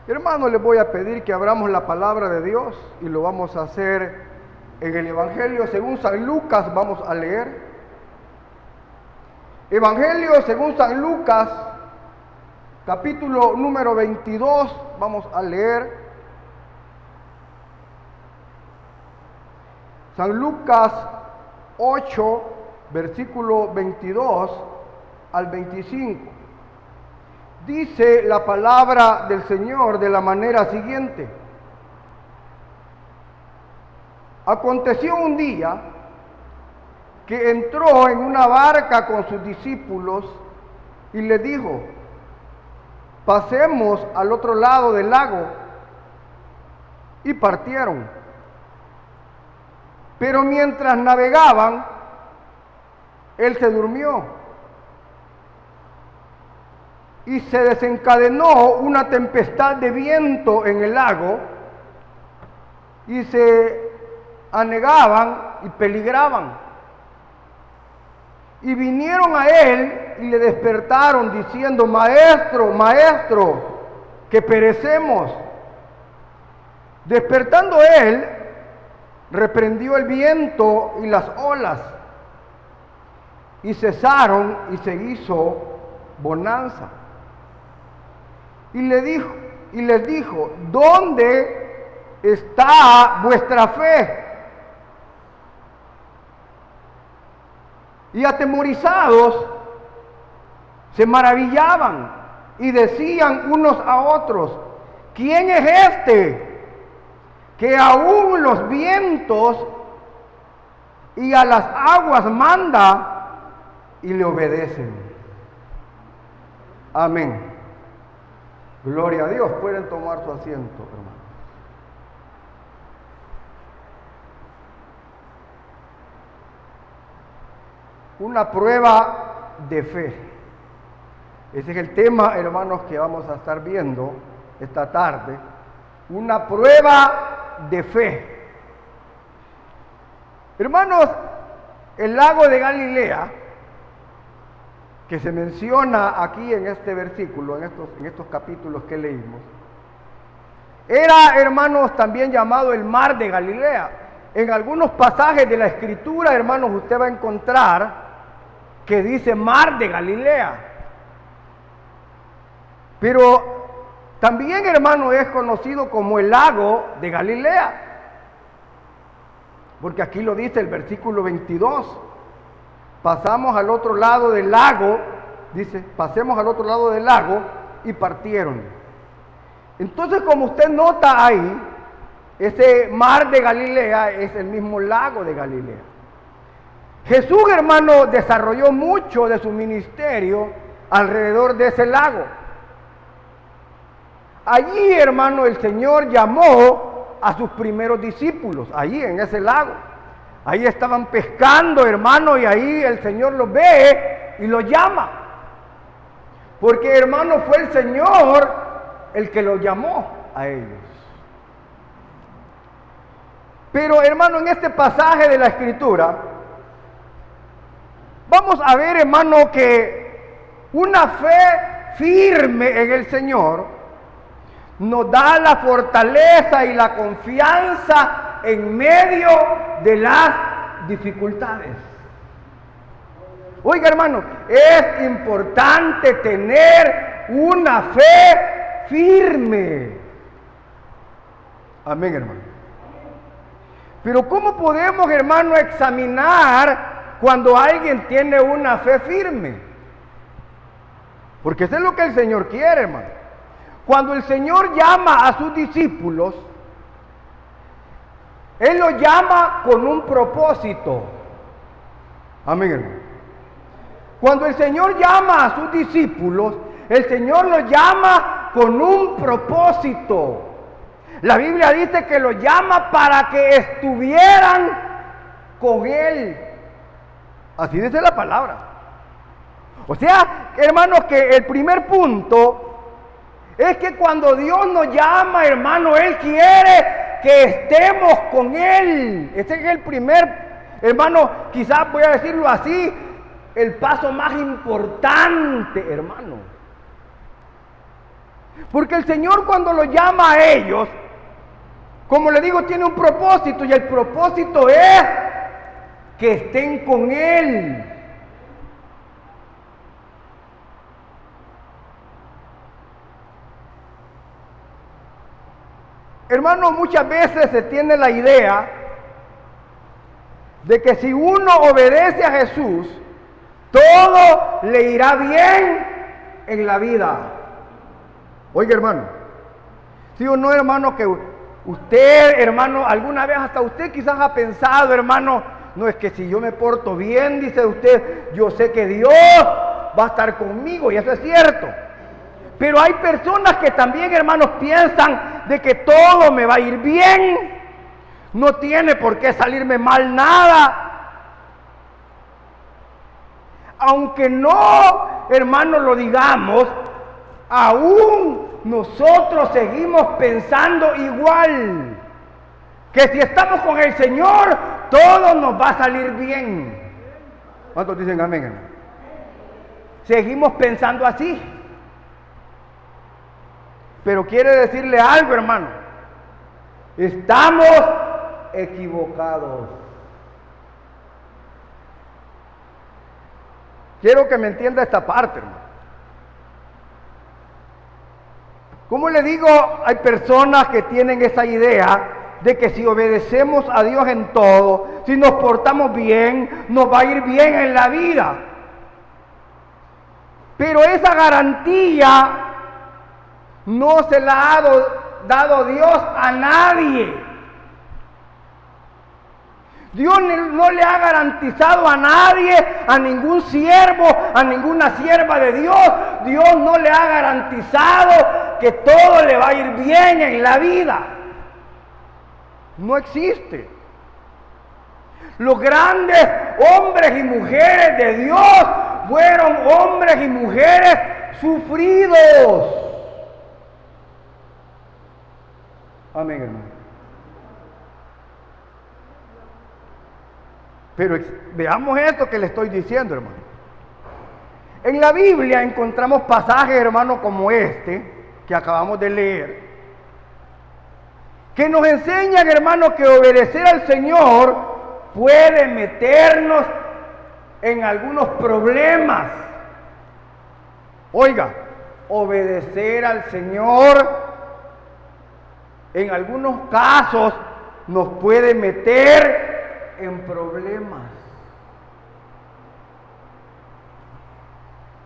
Hermanos, les voy a pedir que abramos la palabra de Dios y lo vamos a hacer en el Evangelio según San Lucas. Vamos a leer Evangelio según San Lucas, capítulo número 22. Vamos a leer San Lucas 8, versículo 22 al 25. Dice la palabra del Señor de la manera siguiente: aconteció un día que entró en una barca con sus discípulos y le dijo: pasemos al otro lado del lago. Y partieron. Pero mientras navegaban, él se durmió. Y se desencadenó una tempestad de viento en el lago, y se anegaban y peligraban. Y vinieron a él y le despertaron diciendo: Maestro, Maestro, que perecemos. Despertando él, reprendió el viento y las olas, y cesaron y se hizo bonanza. Y les dijo: ¿dónde está vuestra fe? Y atemorizados se maravillaban y decían unos a otros: ¿quién es este que aún los vientos y a las aguas manda y le obedecen? Amén. Gloria a Dios. Pueden tomar su asiento, hermano. Una prueba de fe. Ese es el tema, hermanos, que vamos a estar viendo esta tarde. Una prueba de fe. Hermanos, el lago de Galilea, que se menciona aquí en este versículo, en estos capítulos que leímos, era, hermanos, también llamado el mar de Galilea. En algunos pasajes de la Escritura, hermanos, usted va a encontrar que dice mar de Galilea. Pero también, hermano, es conocido como el lago de Galilea, porque aquí lo dice el versículo 22. Pasamos al otro lado del lago, dice, pasemos al otro lado del lago, y partieron. Entonces, como usted nota ahí, ese mar de Galilea es el mismo lago de Galilea. Jesús, hermano, desarrolló mucho de su ministerio alrededor de ese lago. Allí, hermano, el Señor llamó a sus primeros discípulos, allí en ese lago. Ahí estaban pescando, hermano, y ahí el Señor los ve y los llama. Porque, hermano, fue el Señor el que los llamó a ellos. Pero, hermano, en este pasaje de la Escritura, vamos a ver, hermano, que una fe firme en el Señor nos da la fortaleza y la confianza en medio de las dificultades. Oiga, hermano, es importante tener una fe firme. Amén, hermano. Pero ¿cómo podemos, hermano, examinar cuando alguien tiene una fe firme? Porque eso es lo que el Señor quiere, hermano. Cuando el Señor llama a sus discípulos, Él los llama con un propósito. Amén, hermano. Cuando el Señor llama a sus discípulos, el Señor los llama con un propósito. La Biblia dice que los llama para que estuvieran con Él. Así dice la palabra. O sea, hermanos, que el primer punto es que cuando Dios nos llama, hermano, Él quiere que estemos con Él. Ese es el primer, hermano, quizás voy a decirlo así, el paso más importante, hermano. Porque el Señor cuando los llama a ellos, como le digo, tiene un propósito, y el propósito es que estén con Él. Hermano, muchas veces se tiene la idea de que si uno obedece a Jesús, todo le irá bien en la vida. Oiga, hermano, ¿sí o no, hermano, que usted, hermano, alguna vez hasta usted quizás ha pensado, hermano, no es que si yo me porto bien, dice usted, yo sé que Dios va a estar conmigo, y eso es cierto. Pero hay personas que también, hermanos, piensan de que todo me va a ir bien, no tiene por qué salirme mal nada. Aunque no, hermanos, lo digamos, aún nosotros seguimos pensando igual, que si estamos con el Señor, todo nos va a salir bien. ¿Cuántos dicen amén, hermano? Seguimos pensando así. Pero quiere decirle algo, hermano. Estamos equivocados. Quiero que me entienda esta parte, hermano. Como le digo, hay personas que tienen esa idea de que si obedecemos a Dios en todo, si nos portamos bien, nos va a ir bien en la vida. Pero esa garantía no se la ha dado Dios a nadie. Dios no le ha garantizado a nadie, a ningún siervo, a ninguna sierva de Dios. Dios no le ha garantizado que todo le va a ir bien en la vida. No existe. Los grandes hombres y mujeres de Dios fueron hombres y mujeres sufridos. Amén, hermano. Pero veamos esto que le estoy diciendo, hermano. En la Biblia encontramos pasajes, hermano, como este que acabamos de leer, que nos enseñan, hermano, que obedecer al Señor puede meternos en algunos problemas. Oiga, obedecer al Señor en algunos casos nos puede meter en problemas.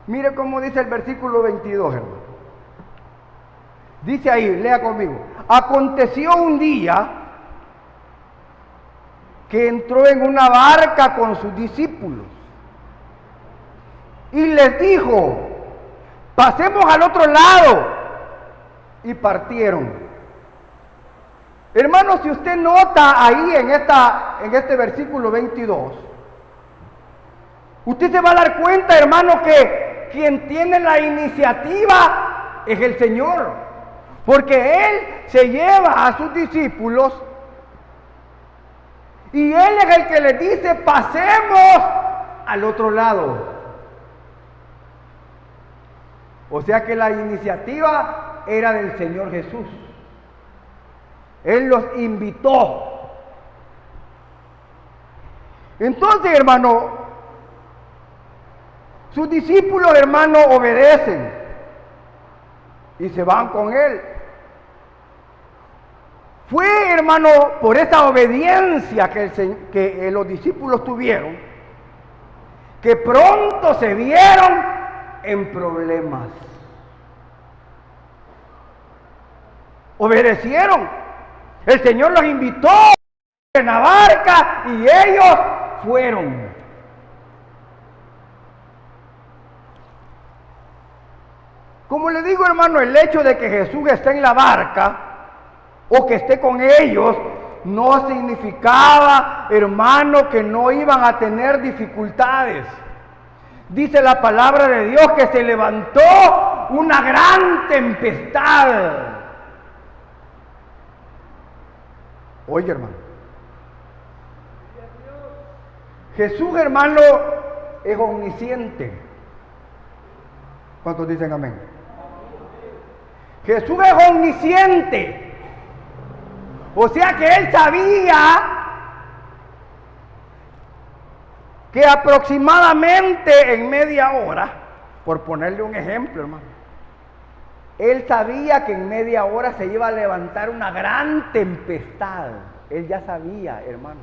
Mire cómo dice el versículo 22, hermano. Dice ahí, lea conmigo. Aconteció un día que entró en una barca con sus discípulos y les dijo, pasemos al otro lado, y partieron. Hermano, si usted nota ahí en este versículo 22, usted se va a dar cuenta, hermano, que quien tiene la iniciativa es el Señor, porque Él se lleva a sus discípulos y Él es el que les dice, pasemos al otro lado. O sea que la iniciativa era del Señor Jesús. Él los invitó. Entonces, hermano, sus discípulos, hermano, obedecen y se van con Él. Fue, hermano, por esa obediencia que los discípulos tuvieron, que pronto se vieron en problemas. Obedecieron. El Señor los invitó en la barca y ellos fueron. Como le digo, hermano, el hecho de que Jesús esté en la barca o que esté con ellos no significaba, hermano, que no iban a tener dificultades. Dice la palabra de Dios que se levantó una gran tempestad. Oye, hermano, Jesús, hermano, es omnisciente. ¿Cuántos dicen amén? Jesús es omnisciente. O sea que él sabía que aproximadamente en media hora, por ponerle un ejemplo, hermano, él sabía que en media hora se iba a levantar una gran tempestad. Él ya sabía, hermano.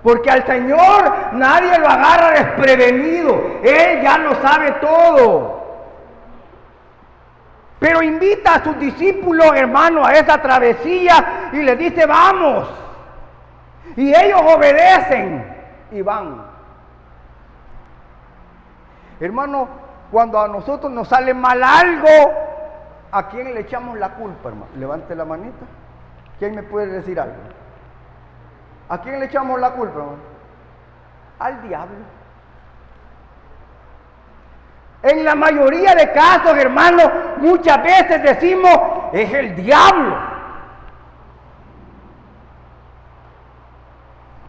Porque al Señor nadie lo agarra desprevenido. Él ya lo sabe todo. Pero invita a sus discípulos, hermano, a esa travesía y les dice, vamos. Y ellos obedecen y van. Hermano, cuando a nosotros nos sale mal algo, ¿a quién le echamos la culpa, hermano? Levante la manita. ¿Quién me puede decir algo? ¿A quién le echamos la culpa, hermano? Al diablo. En la mayoría de casos, hermano, muchas veces decimos, es el diablo.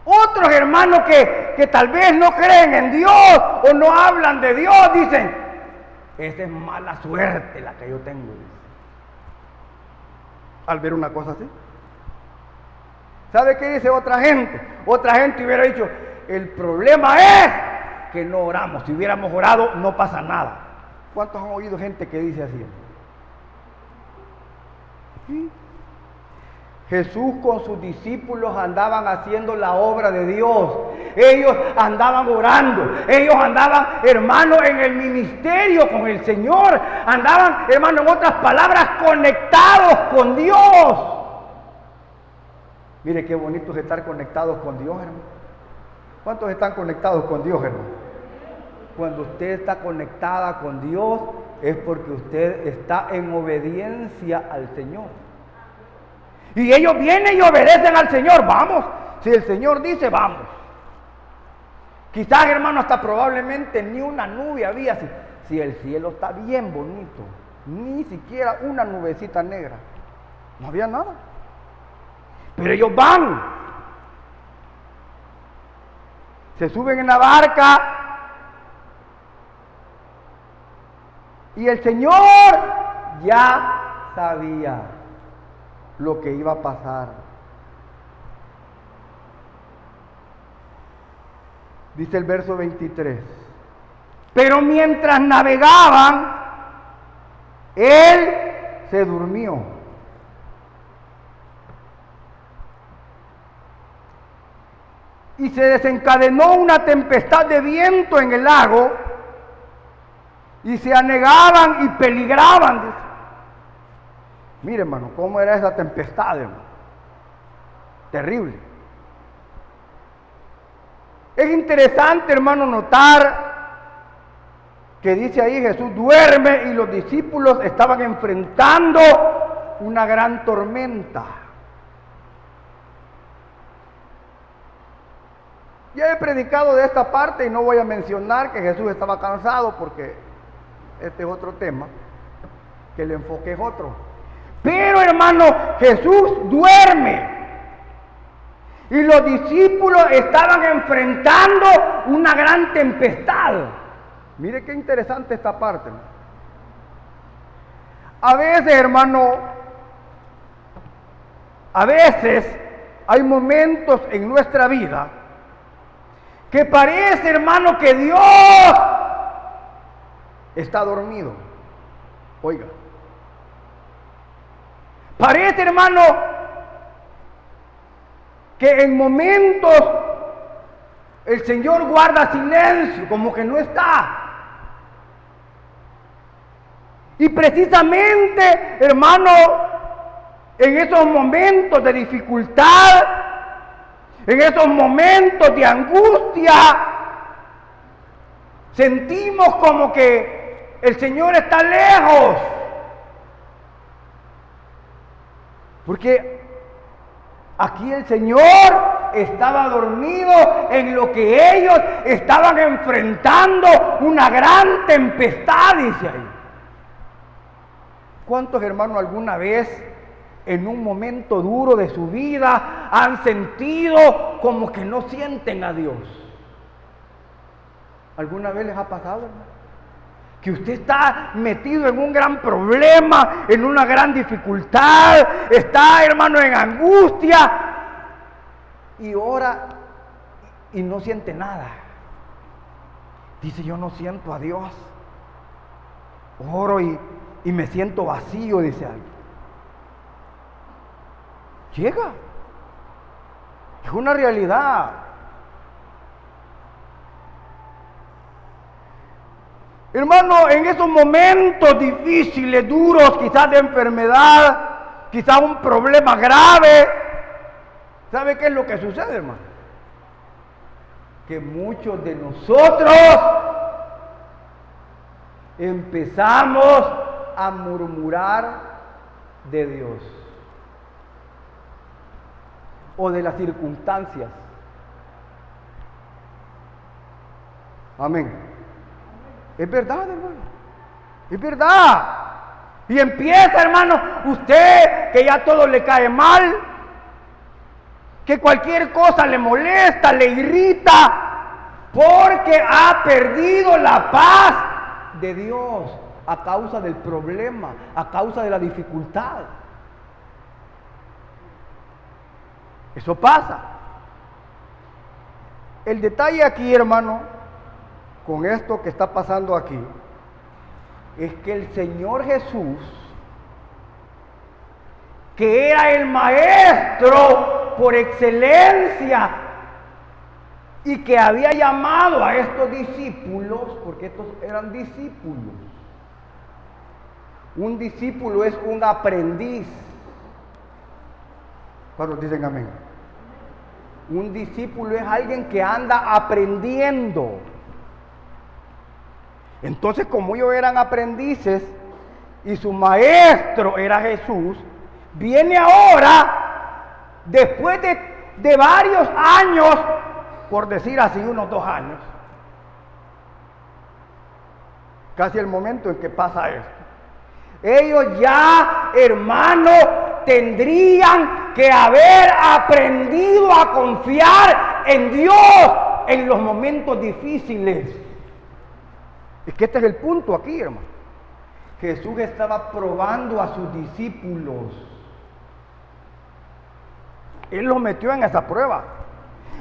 Otros hermanos que tal vez no creen en Dios o no hablan de Dios, dicen, esa es mala suerte la que yo tengo. Al ver una cosa así. ¿Sabe qué dice otra gente? Otra gente hubiera dicho, el problema es que no oramos. Si hubiéramos orado, no pasa nada. ¿Cuántos han oído gente que dice así? ¿Sí? Jesús con sus discípulos andaban haciendo la obra de Dios. Ellos andaban orando. Ellos andaban, hermano, en el ministerio con el Señor. Andaban, hermano, en otras palabras, conectados con Dios. Mire qué bonito es estar conectados con Dios, hermano. ¿Cuántos están conectados con Dios, hermano? Cuando usted está conectada con Dios es porque usted está en obediencia al Señor. Y ellos vienen y obedecen al Señor. Vamos, si el Señor dice, vamos. Quizás, hermano, hasta probablemente ni una nube había. Si el cielo está bien bonito, ni siquiera una nubecita negra. No había nada. Pero ellos van. Se suben en la barca. Y el Señor ya sabía lo que iba a pasar. Dice el verso 23. Pero mientras navegaban, Él se durmió. Y se desencadenó una tempestad de viento en el lago, y se anegaban y peligraban. Dice. Mire, hermano, cómo era esa tempestad, hermano. Terrible. Es interesante, hermano, notar que dice ahí Jesús duerme y los discípulos estaban enfrentando una gran tormenta. Ya he predicado de esta parte y no voy a mencionar que Jesús estaba cansado porque este es otro tema, que el enfoque es otro. Pero, hermano, Jesús duerme. Y los discípulos estaban enfrentando una gran tempestad. Mire qué interesante esta parte. A veces, hermano, hay momentos en nuestra vida que parece, hermano, que Dios está dormido. Oiga. Parece, hermano, que en momentos el Señor guarda silencio, como que no está. Y precisamente, hermano, en esos momentos de dificultad, en esos momentos de angustia, sentimos como que el Señor está lejos. Porque aquí el Señor estaba dormido en lo que ellos estaban enfrentando, una gran tempestad, dice ahí. ¿Cuántos hermanos alguna vez en un momento duro de su vida han sentido como que no sienten a Dios? ¿Alguna vez les ha pasado, hermano? que usted está metido en un gran problema, en una gran dificultad, está, hermano, en angustia, y ora y no siente nada. Dice, yo no siento a Dios. Oro y me siento vacío, dice alguien. Llega. Es una realidad. Hermano, en esos momentos difíciles, duros, quizás de enfermedad, quizás un problema grave, ¿sabe qué es lo que sucede, hermano? Que muchos de nosotros empezamos a murmurar de Dios o de las circunstancias. Amén. Es verdad, hermano. Es verdad. Y empieza, hermano, usted que ya todo le cae mal, que cualquier cosa le molesta, le irrita, porque ha perdido la paz de Dios a causa del problema, a causa de la dificultad. Eso pasa. El detalle aquí, hermano, con esto que está pasando aquí, es que el Señor Jesús, que era el maestro por excelencia y que había llamado a estos discípulos, porque estos eran discípulos. Un discípulo es un aprendiz. ¿Cuántos dicen amén? Un discípulo es alguien que anda aprendiendo. Entonces, como ellos eran aprendices y su maestro era Jesús, viene ahora, después de varios años, por decir así, unos 2 años, casi el momento en que pasa esto. Ellos ya, hermano, tendrían que haber aprendido a confiar en Dios en los momentos difíciles. Es que este es el punto aquí, hermano. Jesús estaba probando a sus discípulos. Él los metió en esa prueba.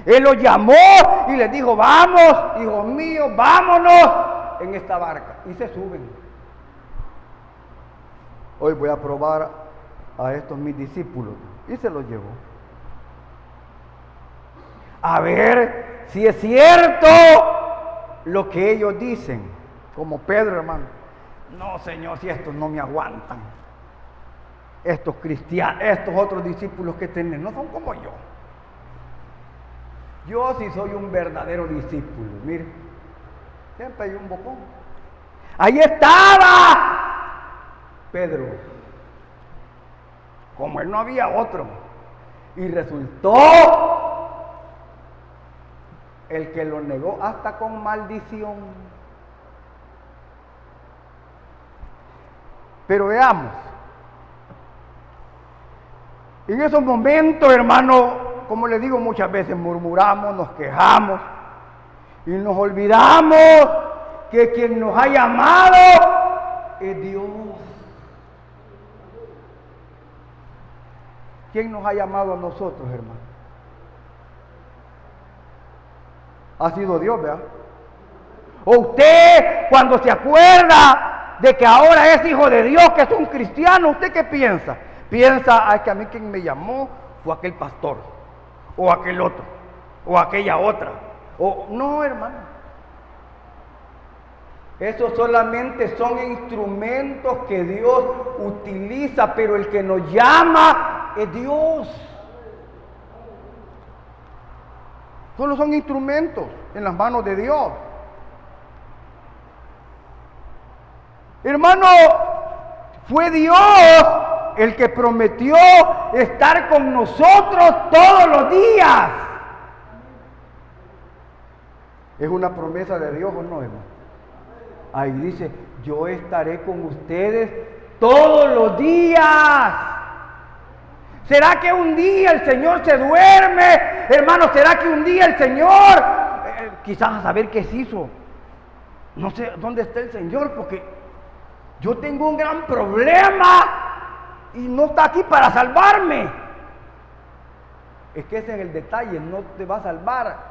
Él los llamó y les dijo, vamos, hijos míos, vámonos en esta barca. Y se suben. Hoy voy a probar a estos mis discípulos. Y se los llevó. A ver si es cierto lo que ellos dicen. Como Pedro, hermano. No, Señor, si estos no me aguantan. Estos cristianos, estos otros discípulos que tienen, no son como yo. Yo sí soy un verdadero discípulo. Mire, siempre hay un bocón. Ahí estaba Pedro. Como él no había otro. Y resultó el que lo negó hasta con maldición. Pero veamos, en esos momentos, hermano, como les digo muchas veces, murmuramos, nos quejamos y nos olvidamos que quien nos ha llamado es Dios. ¿Quién nos ha llamado a nosotros, hermano? Ha sido Dios, ¿verdad? O usted, cuando se acuerda de que ahora es hijo de Dios, que es un cristiano, ¿usted qué piensa? Piensa, que a mí quien me llamó fue aquel pastor, o aquel otro, o aquella otra. O no, hermano. Esos solamente son instrumentos que Dios utiliza, pero el que nos llama es Dios. Solo son instrumentos en las manos de Dios. Hermano, fue Dios el que prometió estar con nosotros todos los días. ¿Es una promesa de Dios o no, hermano? Ahí dice, yo estaré con ustedes todos los días. ¿Será que un día el Señor se duerme? Hermano, ¿será que un día el Señor, quizás a saber qué se hizo? no sé dónde está el Señor, porque yo tengo un gran problema y no está aquí para salvarme. Es que ese es el detalle, no te va a salvar.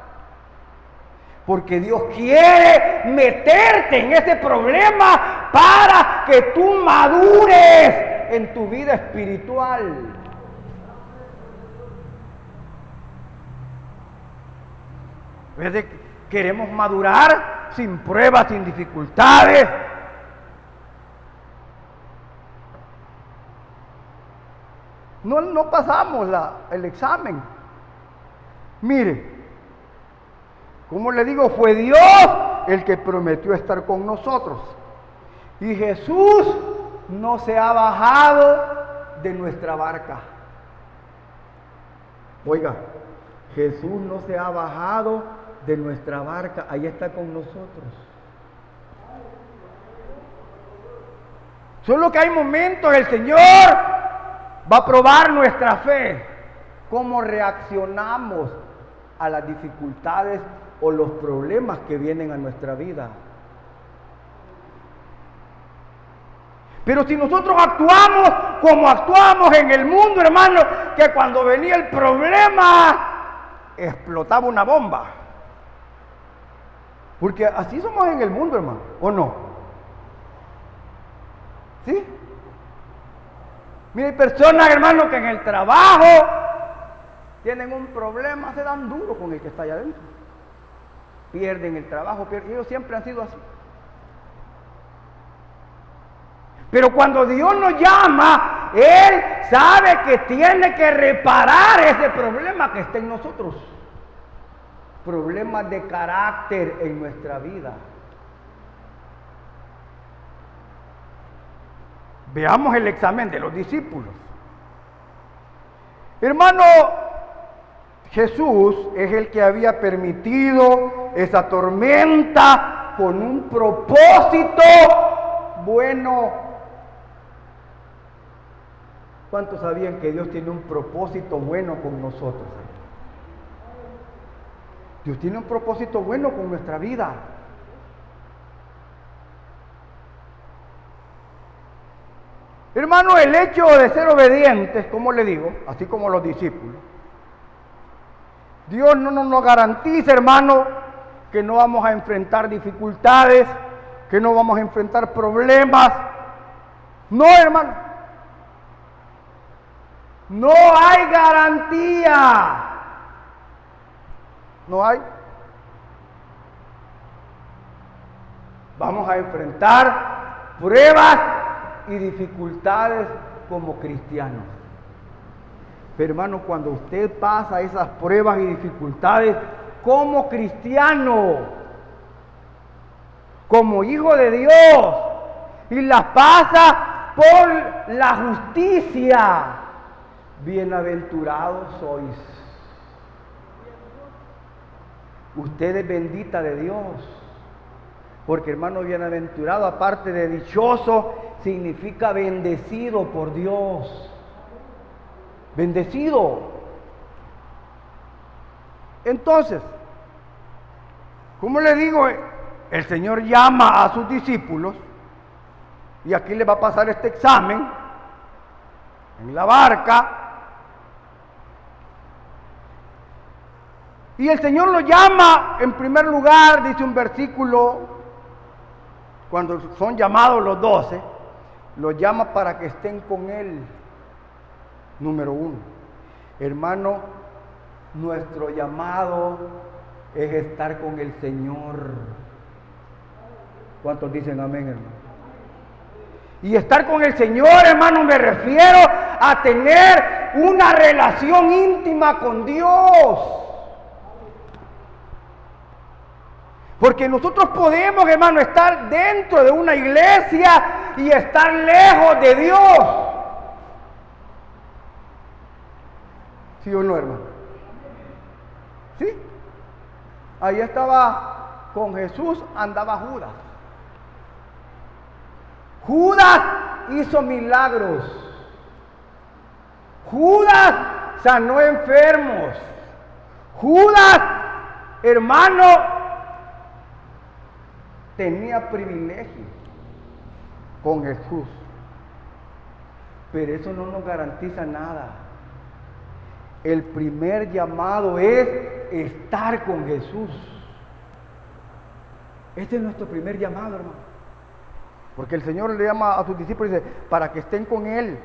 Porque Dios quiere meterte en ese problema para que tú madures en tu vida espiritual. Queremos madurar sin pruebas, sin dificultades. No pasamos el examen. Mire, como le digo, fue Dios el que prometió estar con nosotros. Y Jesús no se ha bajado de nuestra barca. Oiga, Jesús no se ha bajado de nuestra barca, ahí está con nosotros. Solo que hay momentos el Señor va a probar nuestra fe, cómo reaccionamos a las dificultades o los problemas que vienen a nuestra vida. Pero si nosotros actuamos como actuamos en el mundo, hermano, que cuando venía el problema explotaba una bomba. Porque así somos en el mundo, hermano, ¿o no? ¿Sí? Mira, hay personas, hermano, que en el trabajo tienen un problema, se dan duro con el que está allá adentro. Pierden el trabajo, ellos siempre han sido así. Pero cuando Dios nos llama, Él sabe que tiene que reparar ese problema que está en nosotros. Problemas de carácter en nuestra vida. Veamos el examen de los discípulos. Hermano, Jesús es el que había permitido esa tormenta con un propósito bueno. ¿Cuántos sabían que Dios tiene un propósito bueno con nosotros? Dios tiene un propósito bueno con nuestra vida. Hermano, el hecho de ser obedientes, como le digo, así como los discípulos, Dios no nos garantiza, hermano, que no vamos a enfrentar dificultades, que no vamos a enfrentar problemas. No, hermano. No hay garantía. No hay. Vamos a enfrentar pruebas y dificultades como cristianos. Pero hermano, cuando usted pasa esas pruebas y dificultades como cristiano, como hijo de Dios, y las pasa por la justicia, bienaventurados sois. Usted es bendita de Dios. Porque hermano, bienaventurado, aparte de dichoso, significa bendecido por Dios. Bendecido. Entonces, como le digo, el Señor llama a sus discípulos, y aquí le va a pasar este examen en la barca. Y el Señor lo llama, en primer lugar, dice un versículo, cuando son llamados los 12, los llama para que estén con Él. Número 1. Hermano, nuestro llamado es estar con el Señor. ¿Cuántos dicen amén, hermano? Y estar con el Señor, hermano, me refiero a tener una relación íntima con Dios. Porque nosotros podemos, hermano, estar dentro de una iglesia y estar lejos de Dios. ¿Sí o no, hermano? ¿Sí? Ahí estaba con Jesús, andaba Judas. Judas hizo milagros. Judas sanó enfermos. Judas, hermano, tenía privilegio con Jesús, pero eso no nos garantiza nada. El primer llamado es estar con Jesús. Este es nuestro primer llamado, hermano. Porque el Señor le llama a sus discípulos y dice, para que estén con Él.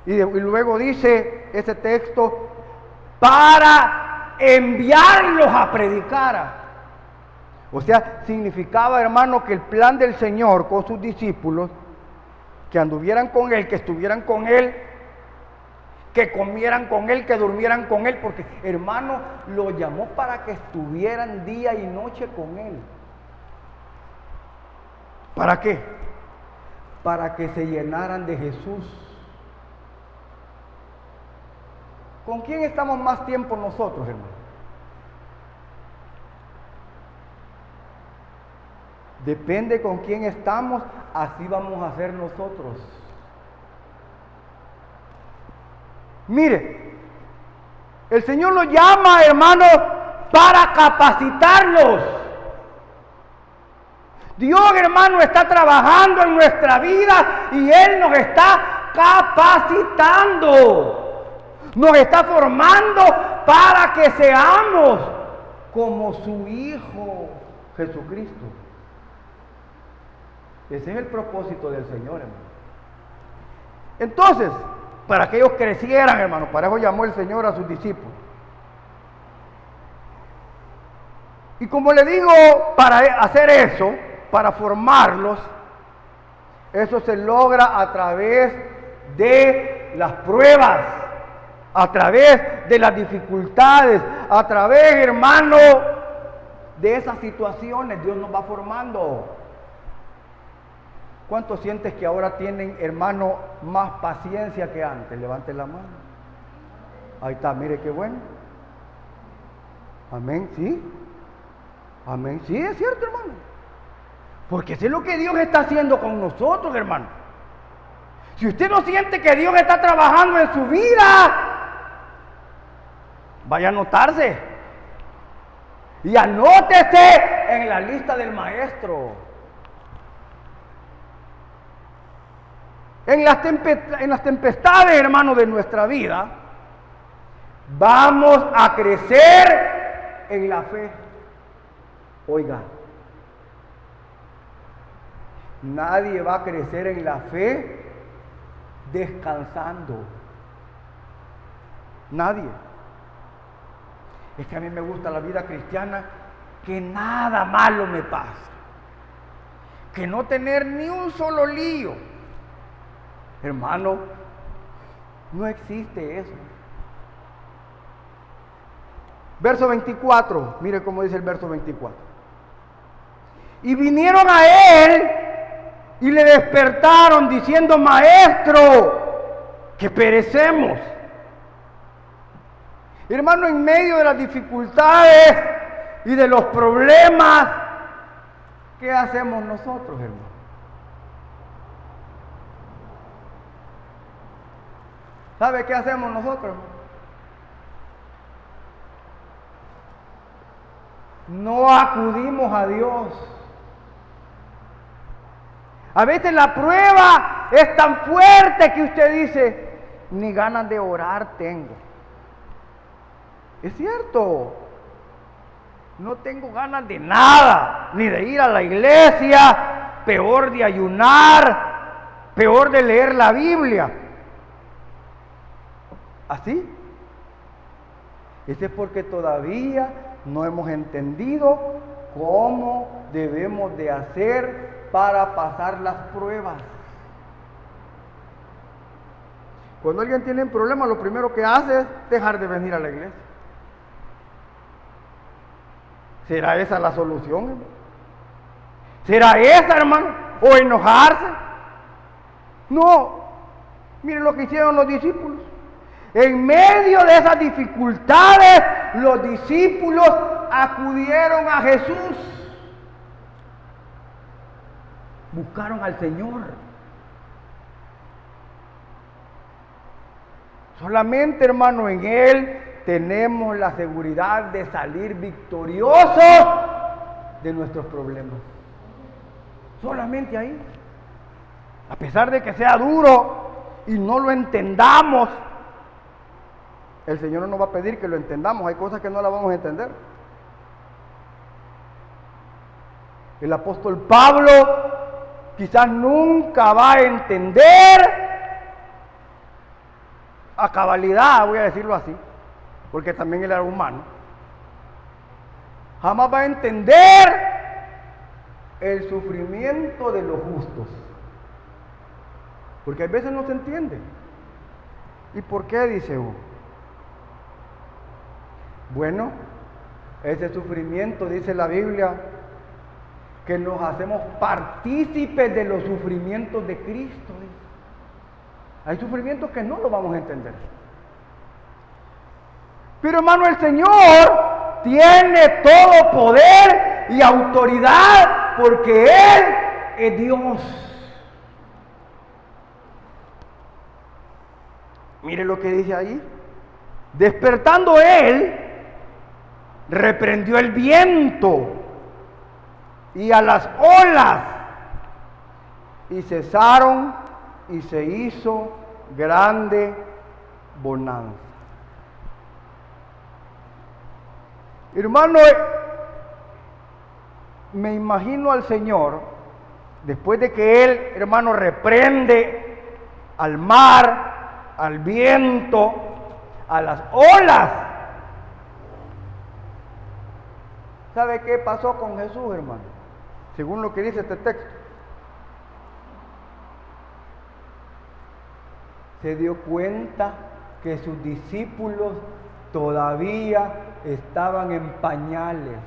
Y luego dice ese texto, para enviarlos a predicar. O sea, significaba, hermano, que el plan del Señor con sus discípulos, que anduvieran con Él, que estuvieran con Él, que comieran con Él, que durmieran con Él, porque, hermano, lo llamó para que estuvieran día y noche con Él. ¿Para qué? Para que se llenaran de Jesús. ¿Con quién estamos más tiempo nosotros, hermano? Depende con quién estamos, así vamos a ser nosotros. Mire, el Señor los llama, hermano, para capacitarlos. Dios, hermano, está trabajando en nuestra vida y Él nos está capacitando. Nos está formando para que seamos como su Hijo Jesucristo. Ese es el propósito del Señor, hermano. Entonces, para que ellos crecieran, hermano, para eso llamó el Señor a sus discípulos. Y como le digo, para hacer eso, para formarlos, eso se logra a través de las pruebas, a través de las dificultades, a través, hermano, de esas situaciones. Dios nos va formando. ¿Cuántos sientes que ahora tienen, hermano, más paciencia que antes? Levante la mano. Ahí está, mire qué bueno. Amén, sí. Amén, sí, es cierto, hermano. Porque eso es lo que Dios está haciendo con nosotros, hermano. Si usted no siente que Dios está trabajando en su vida, vaya a anotarse. Y anótese en la lista del maestro. En las tempestades, hermano, de nuestra vida, vamos a crecer en la fe. Oiga, nadie va a crecer en la fe descansando. Nadie. Es que a mí me gusta la vida cristiana, que nada malo me pasa. Que no tener ni un solo lío. Hermano, no existe eso. Verso 24, mire cómo dice el verso 24. Y vinieron a él y le despertaron diciendo, maestro, que perecemos. Hermano, en medio de las dificultades y de los problemas, ¿qué hacemos nosotros, hermano? ¿Sabe qué hacemos nosotros? No acudimos a Dios. A veces la prueba es tan fuerte que usted dice, ni ganas de orar tengo. Es cierto. No tengo ganas de nada, ni de ir a la iglesia, peor de ayunar, peor de leer la Biblia. ¿Así? Ese es porque todavía no hemos entendido cómo debemos de hacer para pasar las pruebas. Cuando alguien tiene un problema, lo primero que hace es dejar de venir a la iglesia. ¿Será esa la solución, hermano? ¿Será esa, hermano? ¿O enojarse? No. Miren lo que hicieron los discípulos. En medio de esas dificultades, los discípulos acudieron a Jesús. Buscaron al Señor. Solamente, hermano, en Él tenemos la seguridad de salir victoriosos de nuestros problemas. Solamente ahí. A pesar de que sea duro y no lo entendamos, el Señor no nos va a pedir que lo entendamos. Hay cosas que no las vamos a entender. El apóstol Pablo quizás nunca va a entender a cabalidad, voy a decirlo así, porque también él era humano. Jamás va a entender el sufrimiento de los justos, porque a veces no se entiende. ¿Y por qué, dice uno? Bueno, ese sufrimiento, dice la Biblia, que nos hacemos partícipes de los sufrimientos de Cristo. Hay sufrimientos que no lo vamos a entender. Pero hermano, el Señor tiene todo poder y autoridad porque Él es Dios. Mire lo que dice ahí. Despertando Él, reprendió el viento y a las olas, y cesaron, y se hizo grande bonanza. Hermano, me imagino al Señor, después de que Él, hermano, reprende al mar, al viento, a las olas. ¿Sabe qué pasó con Jesús, hermano? Según lo que dice este texto. Se dio cuenta que sus discípulos todavía estaban en pañales.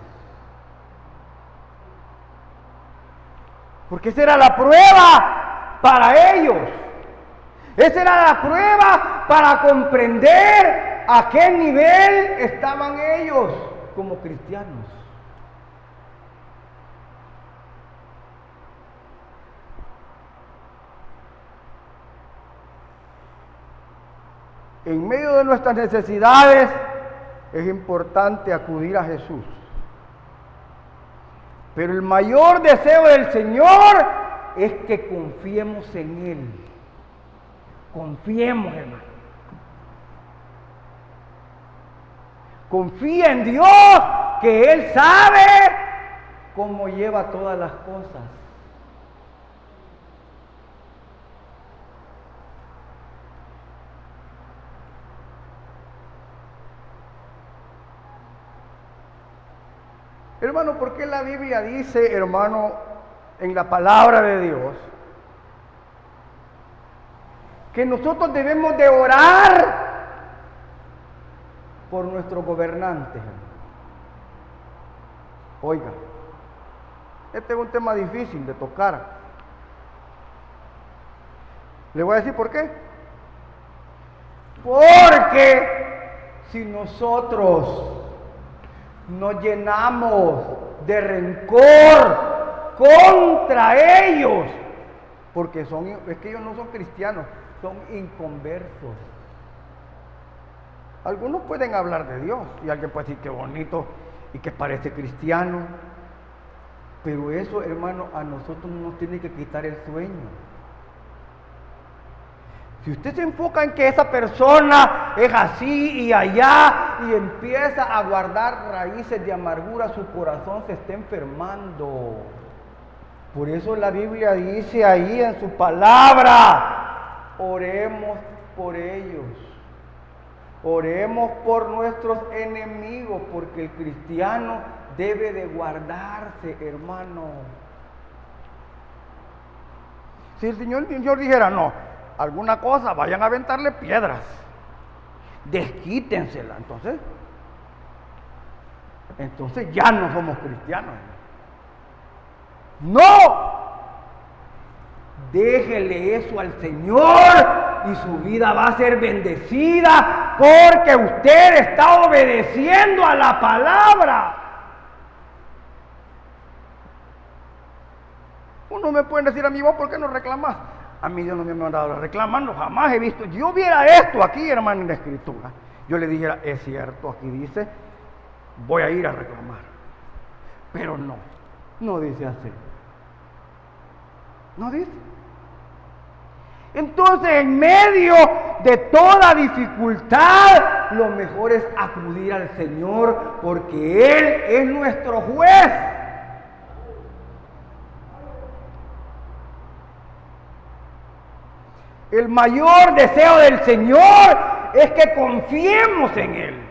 Porque esa era la prueba para ellos. Esa era la prueba para comprender a qué nivel estaban ellos como cristianos. En medio de nuestras necesidades es importante acudir a Jesús. Pero el mayor deseo del Señor es que confiemos en Él. Confiemos, hermano. Confía en Dios, que Él sabe cómo lleva todas las cosas. Hermano, ¿por qué la Biblia dice, hermano, en la palabra de Dios, que nosotros debemos de orar por nuestros gobernantes? Oiga, este es un tema difícil de tocar. Le voy a decir por qué. Porque si nosotros nos llenamos de rencor contra ellos, porque es que ellos no son cristianos, son inconversos. Algunos pueden hablar de Dios y alguien puede decir que bonito y que parece cristiano, pero eso, hermano, a nosotros no nos tiene que quitar el sueño. Si usted se enfoca en que esa persona es así y allá y empieza a guardar raíces de amargura, su corazón se está enfermando. Por eso la Biblia dice ahí en su palabra, oremos por ellos. Oremos por nuestros enemigos, porque el cristiano debe de guardarse, hermano. Si el Señor dijera, no, alguna cosa, vayan a aventarle piedras, desquítensela, entonces ya no somos cristianos. No, déjele eso al Señor y su vida va a ser bendecida porque usted está obedeciendo a la palabra. Uno me puede decir a mí, vos, ¿por qué no reclamás? A mí Dios no me ha mandado reclamando, jamás he visto. Yo viera esto aquí, hermano, en la Escritura, yo le dijera, es cierto, aquí dice, voy a ir a reclamar. Pero no dice así. No dice. Entonces, en medio de toda dificultad, lo mejor es acudir al Señor, porque Él es nuestro juez. El mayor deseo del Señor es que confiemos en Él.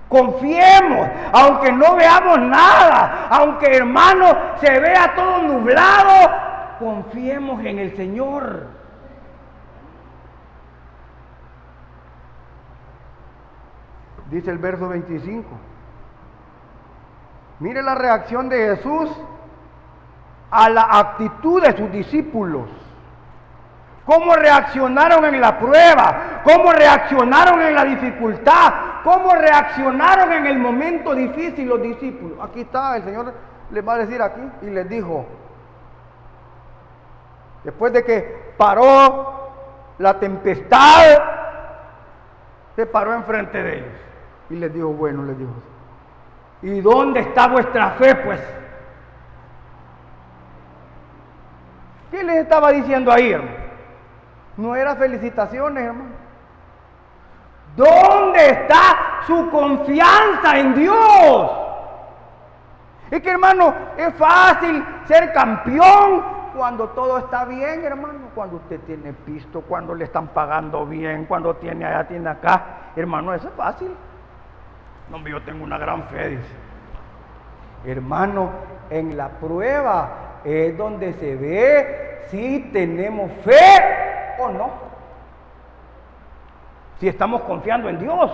Confiemos, aunque no veamos nada, aunque, hermano, se vea todo nublado, confiemos en el Señor. Dice el verso 25. Mire la reacción de Jesús a la actitud de sus discípulos. ¿Cómo reaccionaron en la prueba? ¿Cómo reaccionaron en la dificultad? ¿Cómo reaccionaron en el momento difícil los discípulos? Aquí está, el Señor les va a decir aquí, y les dijo, después de que paró la tempestad, se paró enfrente de ellos y les dijo, bueno, les dijo, ¿y dónde está vuestra fe, pues? ¿Qué les estaba diciendo ahí, hermano? No era felicitaciones, hermano. ¿Dónde está su confianza en Dios? Es que, hermano, es fácil ser campeón cuando todo está bien, hermano. Cuando usted tiene pisto, cuando le están pagando bien, cuando tiene allá, tiene acá. Hermano, eso es fácil. No, yo tengo una gran fe, dice. Hermano, en la prueba es donde se ve si tenemos fe o no. Si estamos confiando en Dios.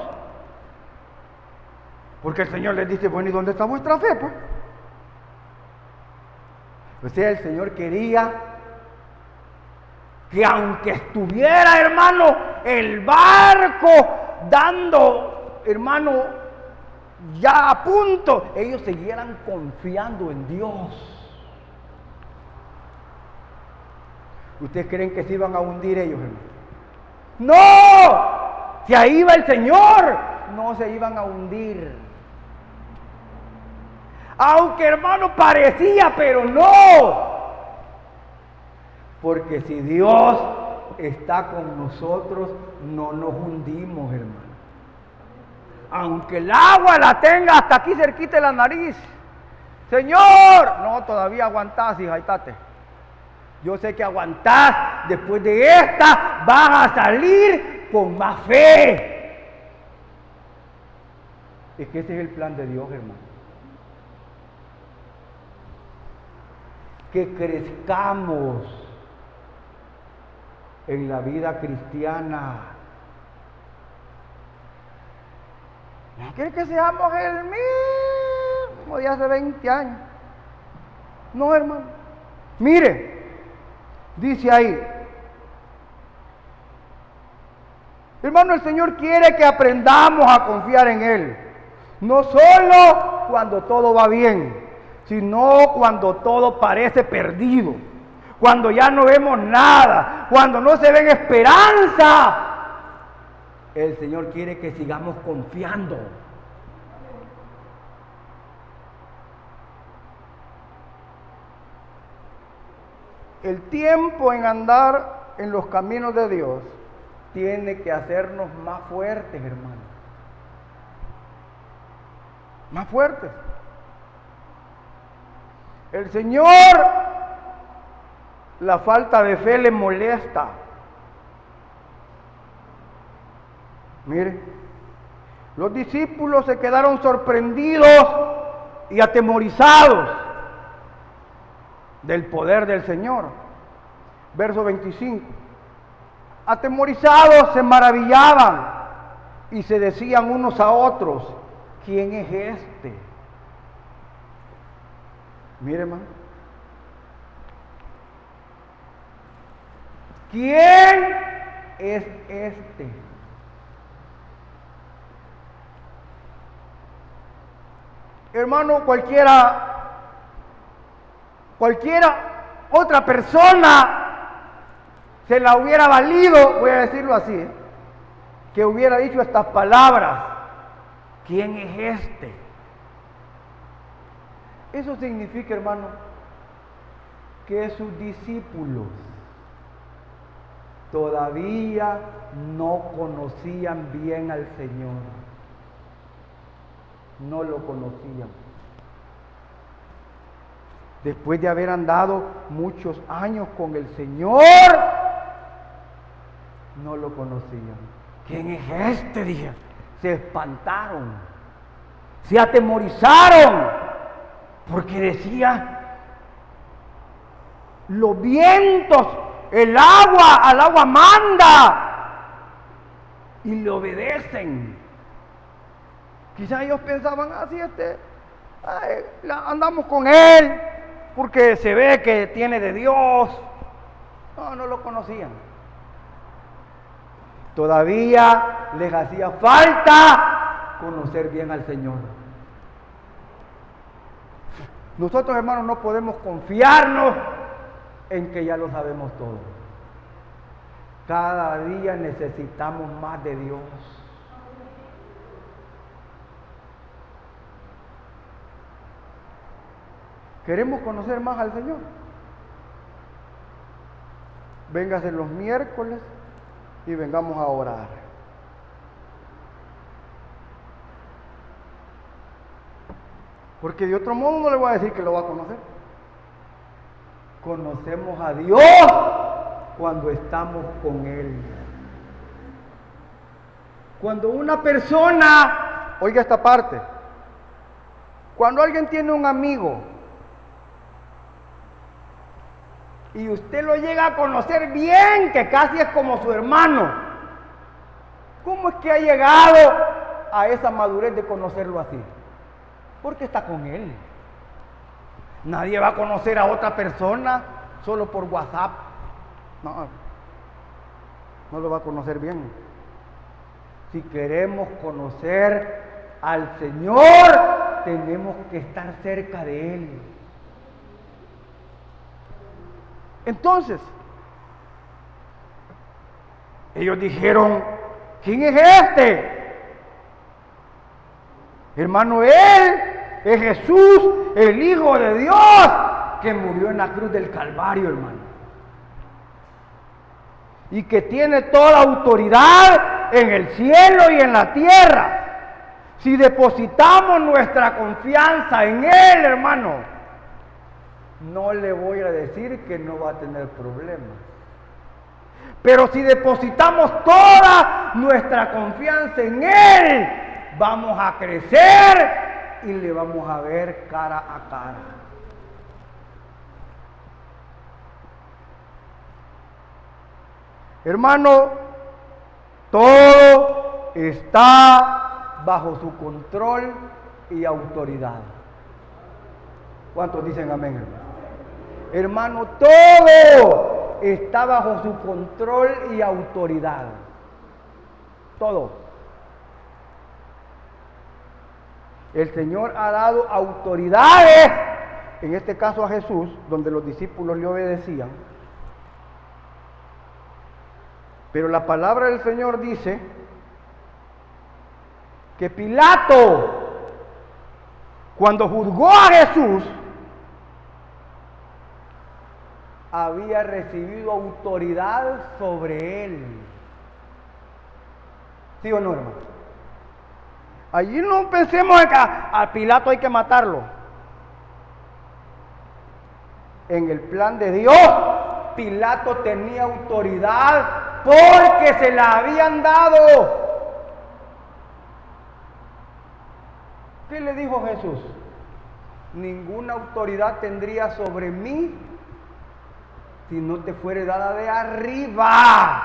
Porque el Señor les dice, bueno, ¿y dónde está vuestra fe, pues? O sea, el Señor quería que aunque estuviera, hermano, el barco dando, hermano, ya a punto, ellos siguieran confiando en Dios. ¿Ustedes creen que se iban a hundir ellos, hermano? ¡No! Si ahí va el Señor, no se iban a hundir. Aunque, hermano, parecía, pero no. Porque si Dios está con nosotros, no nos hundimos, hermano. Aunque el agua la tenga hasta aquí cerquita de la nariz. Señor, no, todavía aguantás, hija, ahí estate. Yo sé que aguantás, después de esta vas a salir con más fe. Es que ese es el plan de Dios, hermano. Que crezcamos en la vida cristiana. ¿No quiere que seamos el mismo de hace 20 años? No, hermano. Mire, dice ahí, hermano, el Señor quiere que aprendamos a confiar en Él. No solo cuando todo va bien, sino cuando todo parece perdido, cuando ya no vemos nada, cuando no se ve esperanza. El Señor quiere que sigamos confiando. El tiempo en andar en los caminos de Dios tiene que hacernos más fuertes, hermano. Más fuertes. El Señor, la falta de fe le molesta. Mire, los discípulos se quedaron sorprendidos y atemorizados del poder del Señor. Verso 25. Atemorizados se maravillaban y se decían unos a otros, ¿quién es este? Mire, hermano. ¿Quién es este? Hermano, cualquiera otra persona se la hubiera valido, voy a decirlo así, que hubiera dicho estas palabras, ¿quién es este? Eso significa, hermano, que sus discípulos todavía no conocían bien al Señor. No lo conocían. Después de haber andado muchos años con el Señor, no lo conocían. ¿Quién es este? Dije. Se espantaron, se atemorizaron, porque decía, los vientos, el agua, al agua manda, y le obedecen. Quizás ellos pensaban, así andamos con él, porque se ve que tiene de Dios. No lo conocían. Todavía les hacía falta conocer bien al Señor. Nosotros, hermanos, no podemos confiarnos en que ya lo sabemos todo. Cada día necesitamos más de Dios. ¿Queremos conocer más al Señor? Véngase los miércoles y vengamos a orar. Porque de otro modo no le voy a decir que lo va a conocer. Conocemos a Dios cuando estamos con Él. Cuando una persona, oiga esta parte, cuando alguien tiene un amigo y usted lo llega a conocer bien, que casi es como su hermano, ¿cómo es que ha llegado a esa madurez de conocerlo así? Porque está con él. Nadie va a conocer a otra persona solo por WhatsApp. No lo va a conocer bien. Si queremos conocer al Señor, tenemos que estar cerca de Él. Entonces, ellos dijeron, ¿quién es este? Hermano, Él es Jesús, el Hijo de Dios, que murió en la cruz del Calvario, hermano. Y que tiene toda autoridad en el cielo y en la tierra. Si depositamos nuestra confianza en Él, hermano, no le voy a decir que no va a tener problemas. Pero si depositamos toda nuestra confianza en Él, vamos a crecer y le vamos a ver cara a cara. Hermano, todo está bajo su control y autoridad. ¿Cuántos dicen amén, hermano? Hermano, todo está bajo su control y autoridad. Todo. El Señor ha dado autoridades, en este caso a Jesús, donde los discípulos le obedecían. Pero la palabra del Señor dice que Pilato, cuando juzgó a Jesús, había recibido autoridad sobre él. ¿Sí o no, hermano? Allí no pensemos en que a Pilato hay que matarlo. En el plan de Dios, Pilato tenía autoridad porque se la habían dado. ¿Qué le dijo Jesús? Ninguna autoridad tendría sobre mí si no te fuere dada de arriba.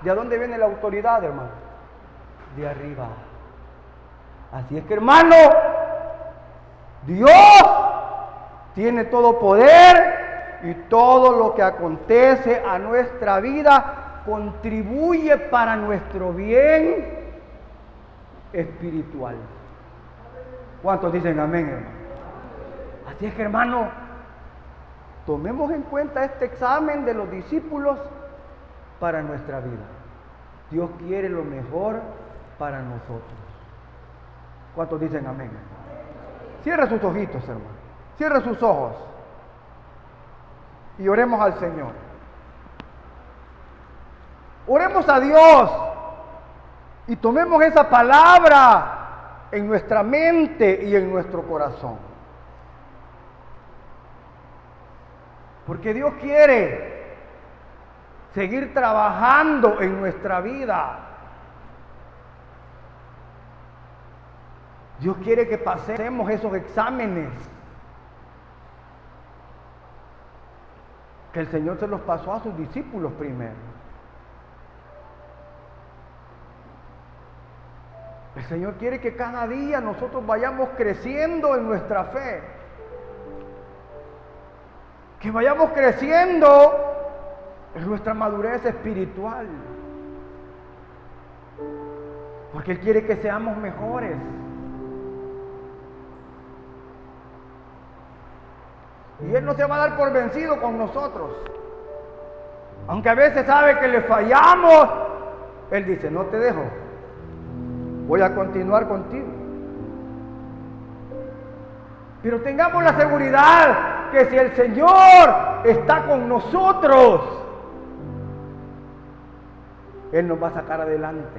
¿De dónde viene la autoridad, hermano? De arriba. Así es que, hermano, Dios tiene todo poder y todo lo que acontece a nuestra vida contribuye para nuestro bien espiritual. ¿Cuántos dicen amén, hermano? Así es que, hermano, tomemos en cuenta este examen de los discípulos para nuestra vida. Dios quiere lo mejor para nosotros. ¿Cuántos dicen amén? Cierra sus ojitos, hermano. Cierra sus ojos. y oremos al Señor. Oremos a Dios y tomemos esa palabra en nuestra mente y en nuestro corazón. Porque Dios quiere seguir trabajando en nuestra vida. Dios quiere que pasemos esos exámenes que el Señor se los pasó a sus discípulos primero. El Señor quiere que cada día nosotros vayamos creciendo en nuestra fe. Que vayamos creciendo en nuestra madurez espiritual. Porque Él quiere que seamos mejores. Y Él no se va a dar por vencido con nosotros. Aunque a veces sabe que le fallamos, Él dice, no te dejo. Voy a continuar contigo. Pero tengamos la seguridad que si el Señor está con nosotros, Él nos va a sacar adelante.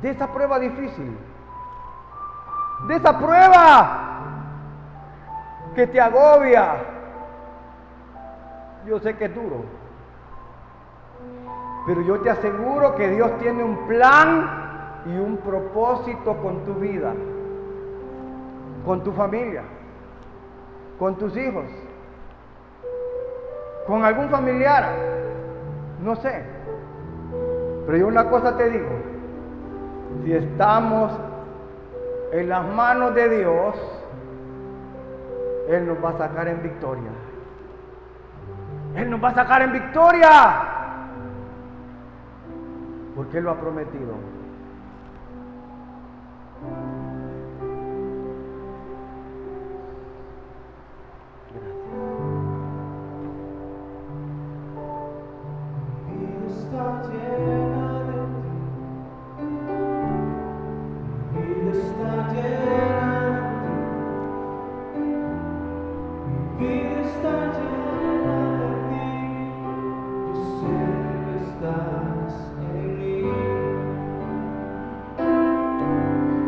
De esa prueba difícil. De esa prueba que te agobia. Yo sé que es duro. Pero yo te aseguro que Dios tiene un plan y un propósito con tu vida, con tu familia, con tus hijos, con algún familiar, no sé. Pero yo una cosa te digo, si estamos en las manos de Dios, Él nos va a sacar en victoria. Él nos va a sacar en victoria. Porque Él lo ha prometido.